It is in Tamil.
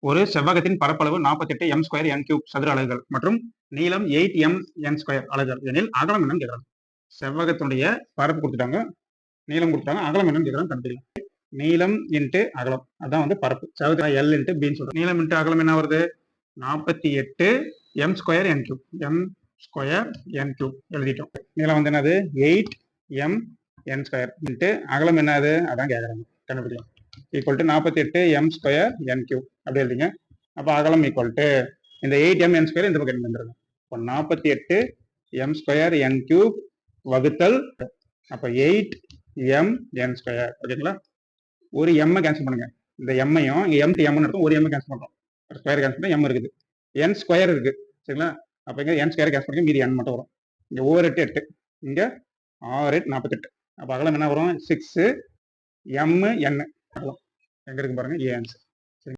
ஒரு செவ்வகத்தின் பரப்பளவு 48 எம் ஸ்கொயர் என் கியூப் சதுர அலகுகள் மற்றும் நீளம் 8 எம் என் ஸ்கொயர் அலகுகள் எனில் அகலம் என்னன்னு கேட்கறாங்க. செவ்வகத்தினுடைய பரப்பு கொடுத்துட்டாங்க, நீளம் கொடுத்துட்டாங்க, அகலம் என்னன்னு கேட்கறாங்க. கண்டுபிடிக்கலாம். நீளம் இன்ட்டு அகலம், அதான் வந்து பரப்பு. செவ்வகத்தில் எல் இன்ட்டு பின்னு சொல்றோம். நீளம் இன்ட்டு அகலம் என்ன வருது? 48 M square n cube. M square n cube எழுதிட்டோம். நீளம் வந்து என்னது? 8 எம் என் ஸ்கொயர் இன்ட்டு அகலம் என்னது? அதான் கேட்கறாங்க. கண்டுபிடிக்கலாம். Equal to 48 M square n cube அப்படி எழுதிங்க. அப்போ அகலம் ஈக்குவல் டு இந்த 8 எம் என் ஸ்கொயர் இந்த பக்கம் வந்துருங்க. இப்போ 48 எம் ஸ்கொயர் என் கியூப் வகுத்தல் அப்போ 8 எம் என் ஸ்கொயர். ஓகேங்களா? ஒரு எம்மை கேன்சல் பண்ணுங்க. இந்த எம்மையும் இங்கே எம் டு எம்னு இருக்கும், ஒரு எம்மை கேன்சல் பண்ணுறோம். ஸ்கொயர் கேன்சல் பண்ணால் எம் இருக்குது, என் ஸ்கொயர் இருக்கு. சரிங்களா? அப்போ இங்கே என் ஸ்கொயர் கேன்சல் பண்ணுங்க, மீதி என் மட்டும் வரும். இங்கே 8 8, இங்கே 6 8 48. அப்போ அகலம் என்ன வரும்? 6 எம் என். எங்க இருக்கு பாருங்க, ஏ ஆன்சர்.